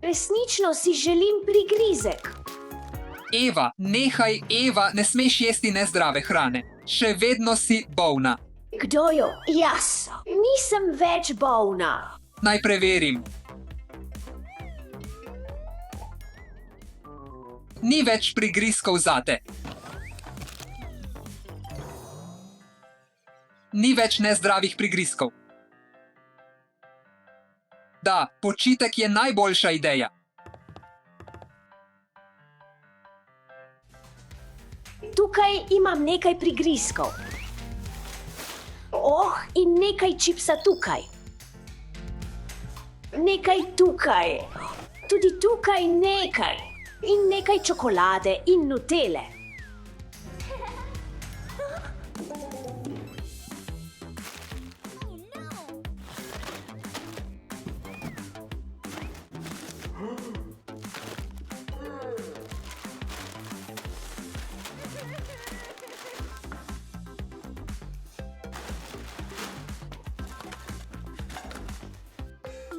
Resnično si želim prigrizek. Eva, nehaj, Eva, ne smeš jesti nezdrave hrane. Še vedno si bolna. Kdo jo? Jaz. Nisem več bolna. Naj preverim. Ni več prigrizkov zate. Ni več nezdravih prigrizkov. Da, počitek je najboljša ideja. Tukaj imam nekaj prigrizkov. In nekaj čipsa tukaj. Nekaj tukaj. Tudi tukaj nekaj. In nekaj čokolade in nutele.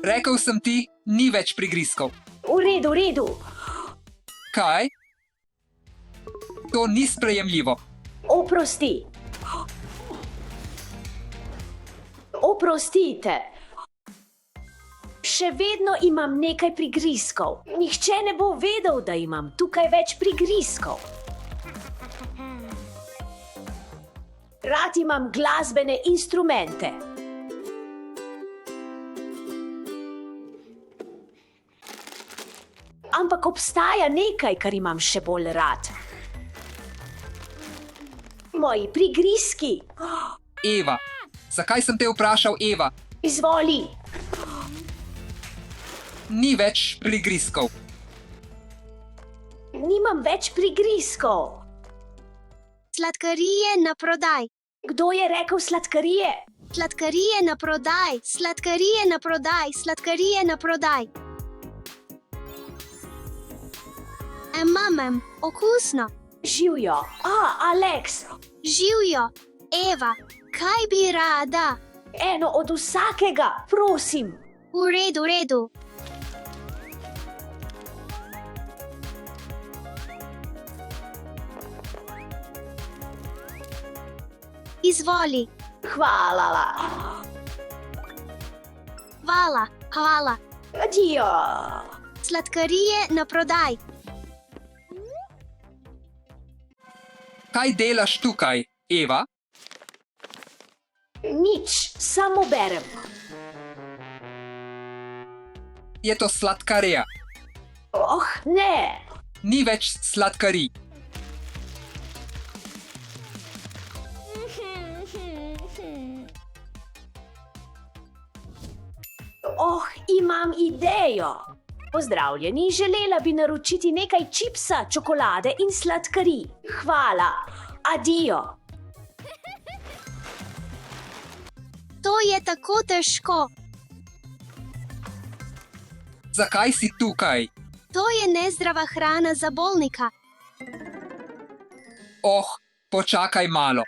Rekel sem ti, ni več prigrizkov. V redu. Kaj? To ni sprejemljivo. Oprosti. Oprostite. Še vedno imam nekaj prigrizkov. Nihče ne bo vedel, da imam tukaj več prigrizkov. Rad imam glasbene instrumente. Ampak obstaja nekaj, kar imam še bolj rad. Moji prigrizki. Eva, zakaj sem te vprašal, Eva? Izvoli. Ni več prigrizkov. Nimam več prigrizkov. Sladkarije na prodaj. Kdo je rekel sladkarije? Sladkarije na prodaj. Sladkarije na prodaj. Sladkarije na prodaj. Mamem, okusno. Živijo. Alex. Živijo. Eva, kaj bi rada? Eno od vsakega, prosim. V redu. Izvoli. Hvala. Hvala. Adijo. Sladkarije na prodaj. Kaj delaš tukaj, Eva? Nič, samo berem. Je to sladkarija. Ne. Ni več sladkarij. Imam idejo. Pozdravljeni, želela bi naročiti nekaj čipsa, čokolade in sladkarij. Hvala. Adijo. To je tako težko. Zakaj si tukaj? To je nezdrava hrana za bolnika. Počakaj malo.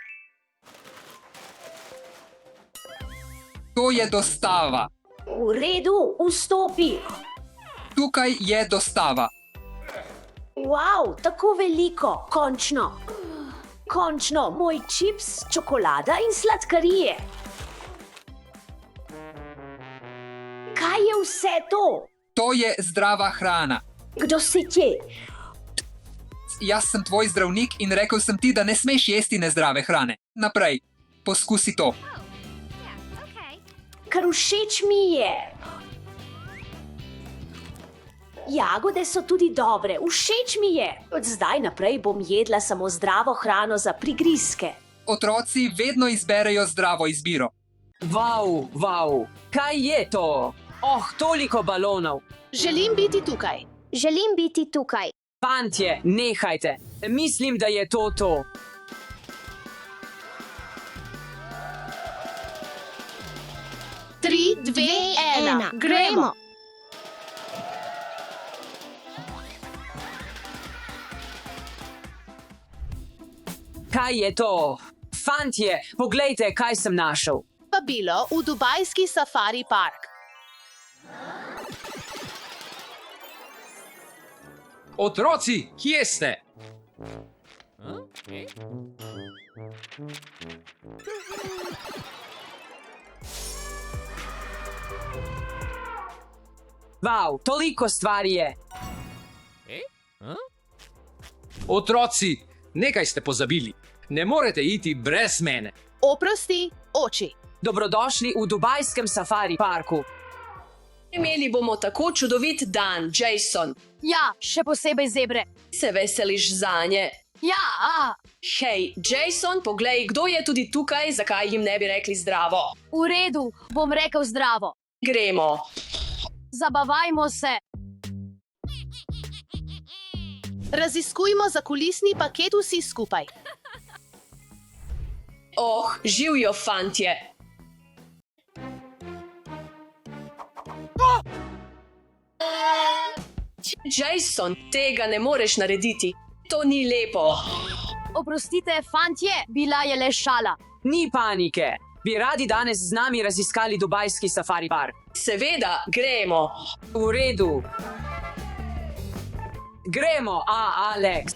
To je dostava. V redu, vstopi. Tukaj je dostava. Wow, tako veliko, končno. Končno, moj čips, čokolada in sladkarije. Kaj je vse to? To je zdrava hrana. Kdo si ti? Jaz sem tvoj zdravnik in rekel sem ti, da ne smeš jesti nezdrave hrane. Naprej, poskusi to. Kar všeč mi je. Jagode so tudi dobre, všeč mi je. Od zdaj naprej bom jedla samo zdravo hrano za prigrizke. Otroci vedno izberejo zdravo izbiro. Wow, kaj je to? Toliko balonov. Želim biti tukaj. Fantje, nehajte. Mislim, da je to to. Tri, dve, ena. Gremo. Kaj je to? Fantje, poglejte, kaj sem našel. Vabilo v dubajski safari park. Otroci, kje ste? Wow, toliko stvari je. Otroci, nekaj ste pozabili. Ne morete iti brez mene. Oprosti, oči. Dobrodošli v dubajskem safari parku. Imeli bomo tako čudovit dan, Jason. Ja, še posebej zebre. Se veseliš zanje? Ja, Hej, Jason, poglej, kdo je tudi tukaj, zakaj jim ne bi rekli zdravo. v redu, bom rekel zdravo. Gremo. Zabavajmo se. Raziskujmo zakulisni paket vsi skupaj. Oh, živijo fantje. Jason, tega ne moreš narediti. To ni lepo. Oprostite, fantje, bila je le šala. Ni panike. Bi radi danes z nami raziskali dubajski safari park? Seveda, gremo. V redu. Gremo, Alex.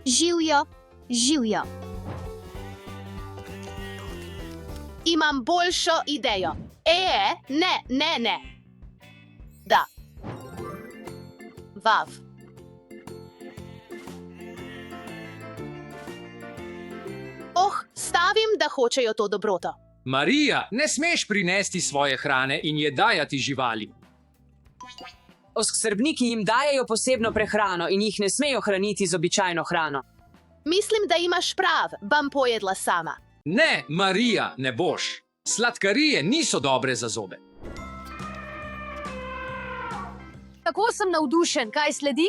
Živijo, živijo. Imam boljšo idejo. Ne. Da. Vav. Oh, stavim, da hočejo to dobroto. Marija, ne smeš prinesti svoje hrane in je dajati živali. Oskrbniki jim dajejo posebno prehrano in jih ne smejo hraniti z običajno hrano. Mislim, da imaš prav, bom pojedla sama. Ne, Marija, ne boš. Sladkarije niso dobre za zobe. Tako sem navdušen, kaj sledi?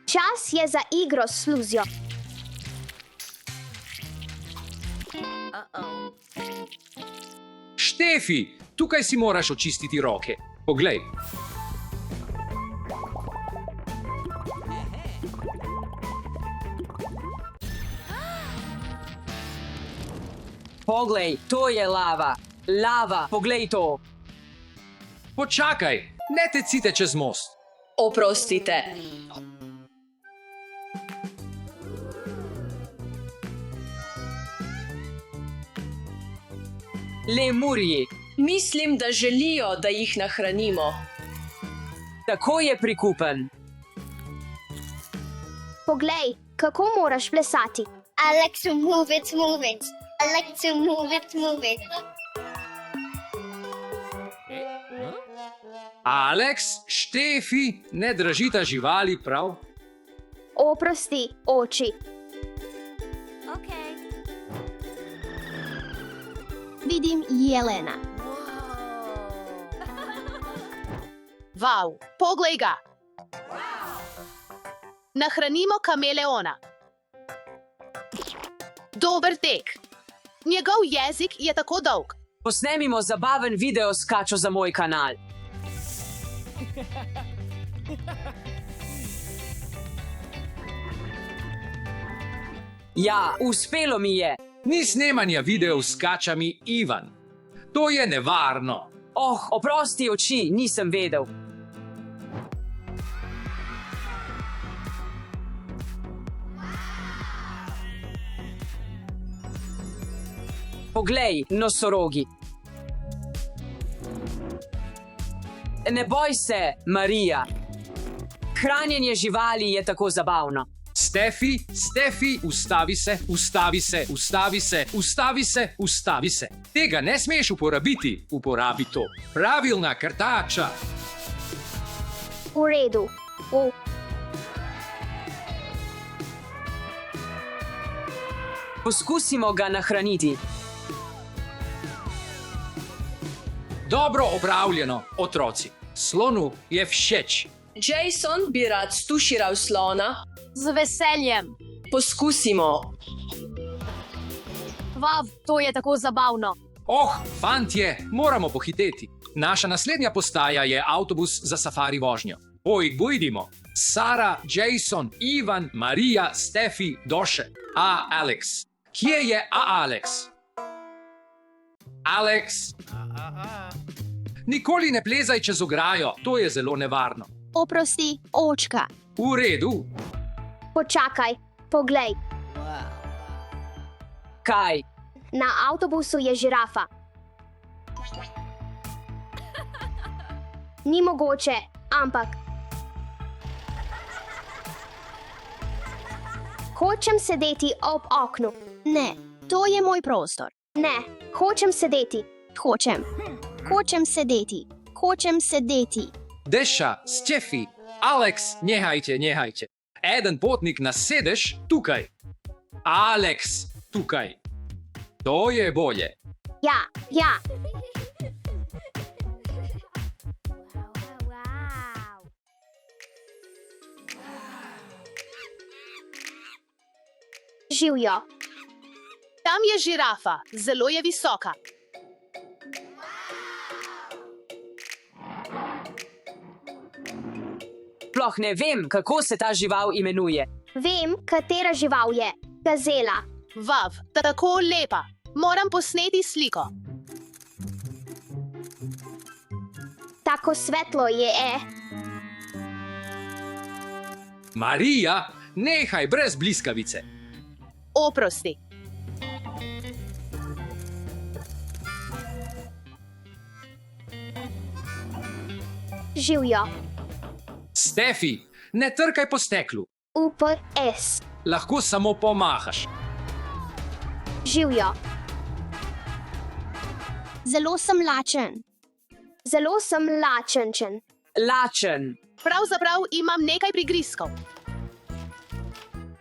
Čas je za igro s sluzjo. Štefi, tukaj si moraš očistiti roke. Poglej. Poglej, to je lava. Lava, poglej to. Počakaj, ne tecite čez most. Oprostite. Lemurji. Mislim, da želijo, da jih nahranimo. Tako je prikupen. Poglej, kako moraš plesati. I like to move it, move it. I like to move it, move it. Alex, Štefi, ne držita živali, prav? Oprosti, oči. Vidim jelena. Vav, poglej ga. Nahranimo kameleona. Dober tek. Njegov jezik je tako dolg. Posnemimo zabaven video s kačo za moj kanal. Ja, uspelo mi je. Ni snemanja videov s kačami, Ivan. To je nevarno. Oh, oprosti oči, nisem vedel. Poglej, nosorogi. Ne boj se, Marija. Hranjenje živali je tako zabavno. Stefi, ustavi se, ustavi se, ustavi se, ustavi se, ustavi se. Tega ne smeš uporabiti, uporabi to. Pravilna krtača. V redu. Poskusimo ga nahraniti. Dobro opravljeno, otroci. Slonu je všeč. Jason bi rad stuširal slona. Z veseljem. Poskusimo. Vav, to je tako zabavno. Oh, fantje, moramo pohiteti. Naša naslednja postaja je avtobus za safari vožnjo. Pojdimo. Sara, Jason, Ivan, Marija, Stefi, Doše. Alex. Kje je Alex? Alex. Nikoli ne plezaj čez ograjo, to je zelo nevarno. Oprosti, očka. V redu, Počakaj, poglej. Kaj? Na avtobusu je žirafa. Ni mogoče, ampak. Hočem sedeti ob oknu. Ne, to je moj prostor. Ne, hočem sedeti. Hočem sedeti. Hočem sedeti. Deša, Stefi, Alex, nehajte. Eden potnik na sedež tukaj. Alex, tukaj. To je bolje. Ja. Živijo. Tam je žirafa, zelo je visoka. Sploh ne vem, kako se ta žival imenuje. Vem, katera žival je. Gazela. Vav, tako lepa. Moram posneti sliko. Tako svetlo je. Marija, nehaj brez bliskavice. Oprosti. Živijo. Stefi, ne trkaj po steklu. UPS. Lahko samo pomahaš. Živijo. Zelo sem lačen. Lačen. Pravzaprav imam nekaj prigrizkov.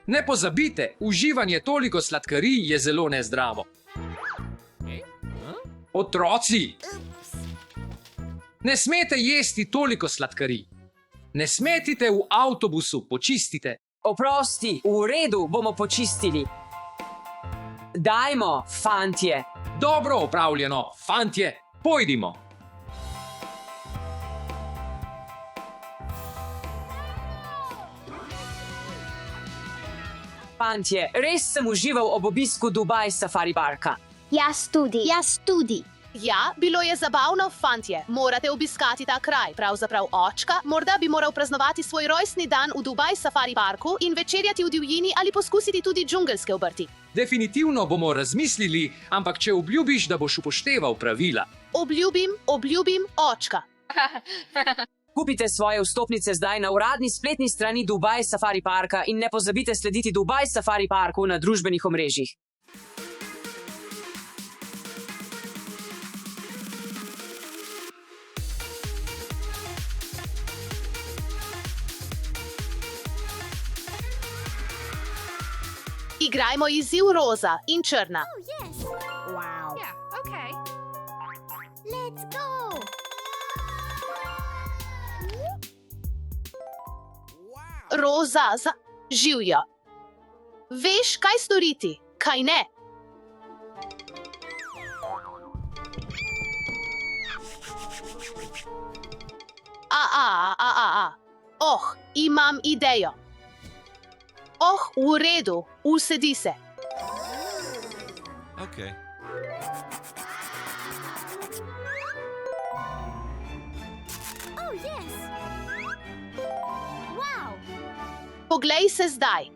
Ne pozabite, uživanje toliko sladkarij je zelo nezdravo. Otroci! Ne smete jesti toliko sladkarij. Ne smetite v avtobusu, počistite. Oprosti, v redu, bomo počistili. Dajmo, fantje. Dobro opravljeno, fantje, pojdimo. Fantje, res sem užival ob obisku Dubaj Safari Parka. Jaz tudi. Ja, bilo je zabavno, fantje. Morate obiskati ta kraj. Pravzaprav očka, morda bi moral praznovati svoj rojstni dan v Dubaj Safari Parku in večerjati v divjini ali poskusiti tudi džungelske obrti. Definitivno bomo razmislili, ampak če obljubiš, da boš upošteval pravila. Obljubim, očka. Kupite svoje vstopnice zdaj na uradni spletni strani Dubaj Safari Parka in ne pozabite slediti Dubaj Safari Parku na družbenih omrežjih. Igrajmo izziv roza in črna. Roza za živjo. Veš, kaj storiti, kaj ne? Imam idejo. V redu, usedi se. Okay. Poglej se zdaj.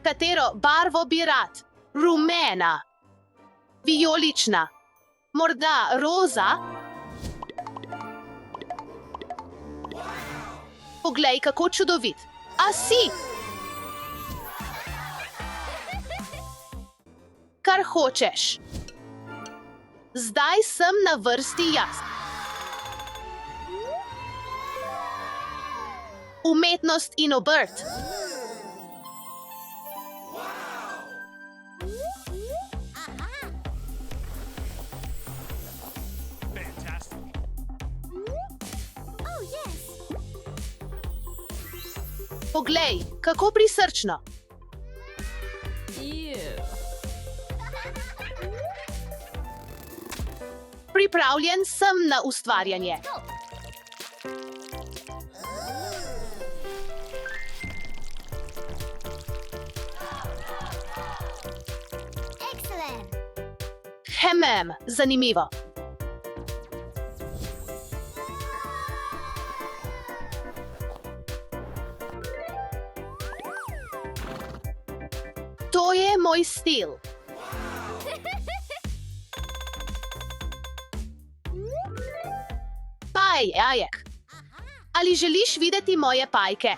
Katero barvo bi rad? Rumena, vijolična, morda roza? Poglej, kako čudovit. A si? Kar hočeš. Zdaj sem na vrsti jaz. Umetnost in obrt. Poglej, kako prisrčno. Pripravljen sem na ustvarjanje. Zanimivo. To je moj stil. Jajek. Ali želiš videti moje pajke?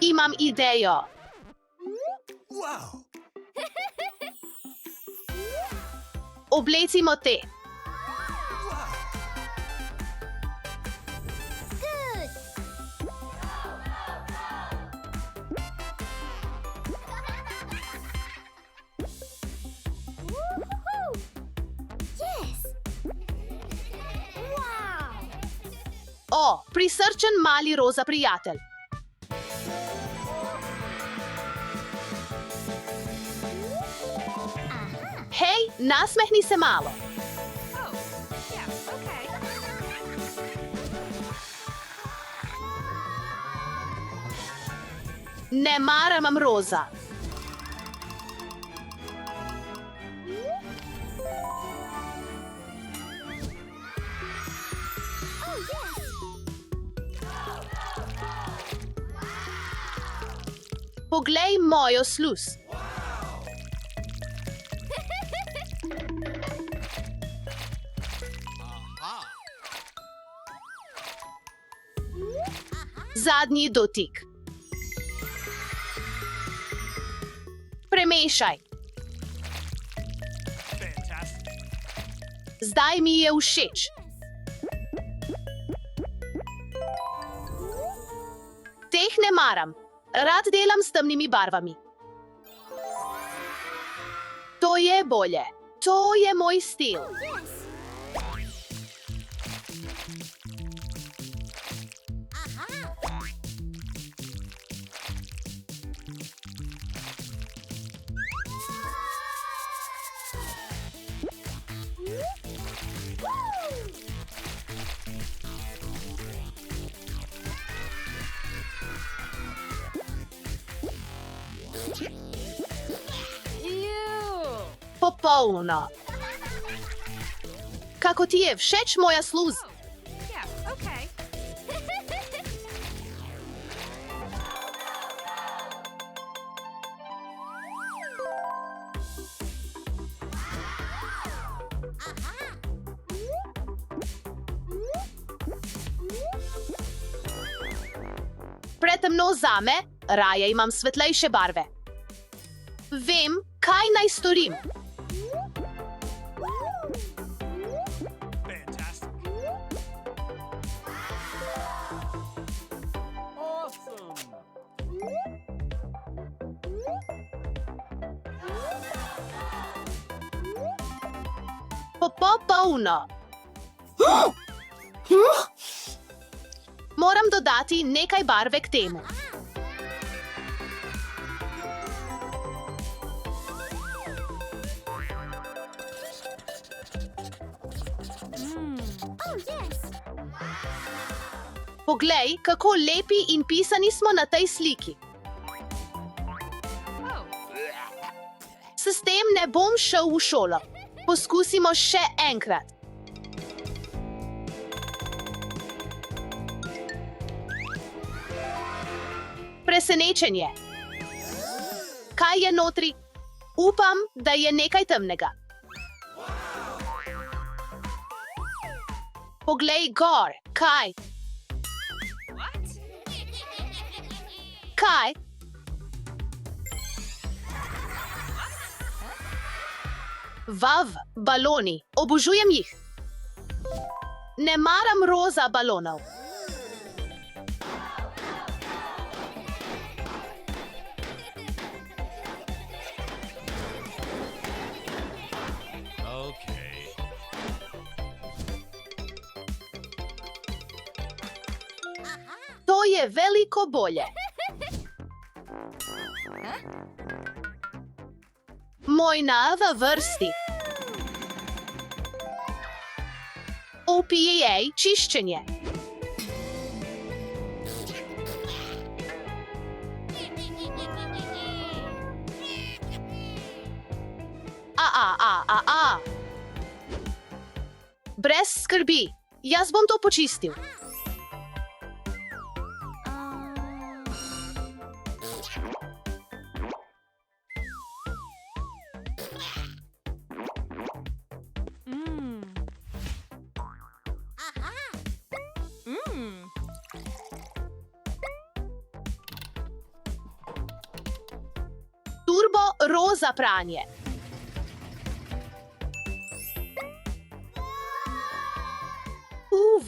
Imam idejo. Oblecimo te. O, prisrčen mali roza prijatelj. Hej, nasmehni se malo. Ne maram roza. Poglej mojo sluz. Zadnji dotik. Premešaj. Zdaj mi je všeč. Teh ne maram. Rad delam s temnimi barvami. To je bolje. To je moj stil. Popolno. Kako ti je všeč moja sluz? Pretemno zame, raje imam svetlejše barve. Vem, kaj naj storim. Popolno. Moram dodati nekaj barve k temu. Poglej, kako lepi in pisani smo na tej sliki. S tem ne bom šel v šolo. Poskusimo še enkrat. Presenečenje. Kaj je notri? Upam, da je nekaj temnega. Poglej gor. Kaj? Kaj? Vav, baloni. Obožujem jih. Ne maram roza balonov. To je veliko bolje. Moj v vrsti. OPA čiščenje. Brez skrbi, jaz bom to počistil. Turbo roza pranje.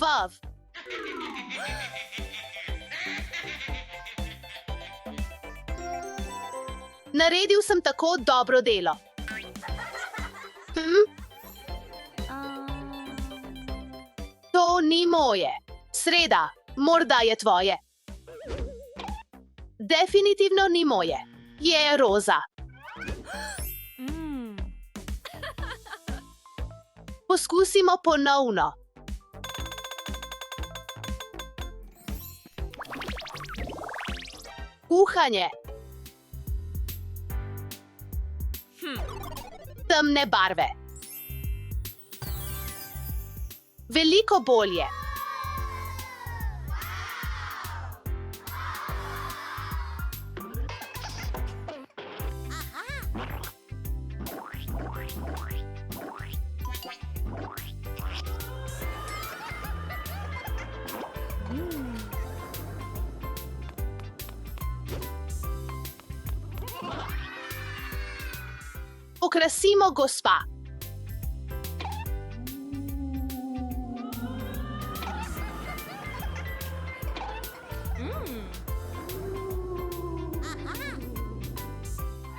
Vav. Naredil sem tako dobro delo. To ni moje. Sreda, morda je tvoje. Definitivno ni moje. Je roza. Poskusimo ponovno. Kuhanje. Temne barve. Veliko bolje. Okrasimo gospa.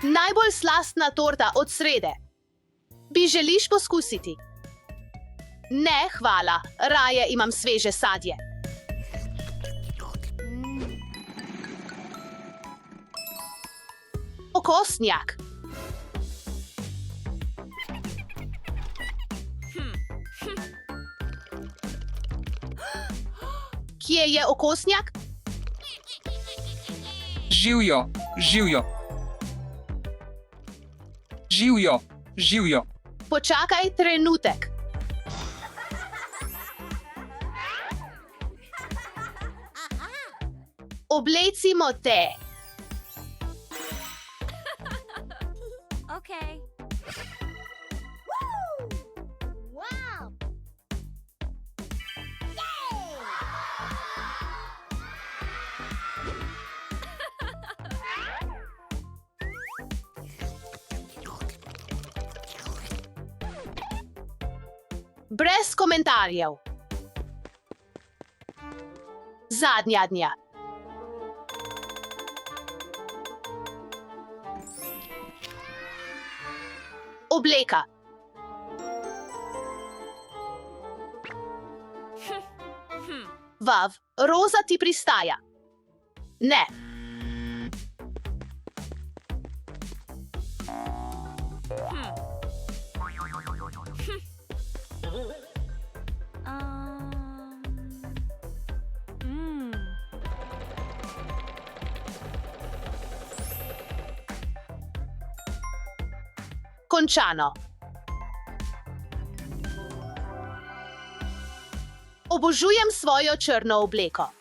Najbolj slastna torta od srede. Bi želiš poskusiti? Ne, hvala, raje imam sveže sadje. Okosnjak. Kje je okosnjak? Živjo, živjo. Živjo, živjo. Počakaj trenutek. Oblecimo te. Brez komentarjev. Zadnja dnja. Obleka. Vav, roza ti pristaja. Ne. Končano. Obožujem svojo črno obleko.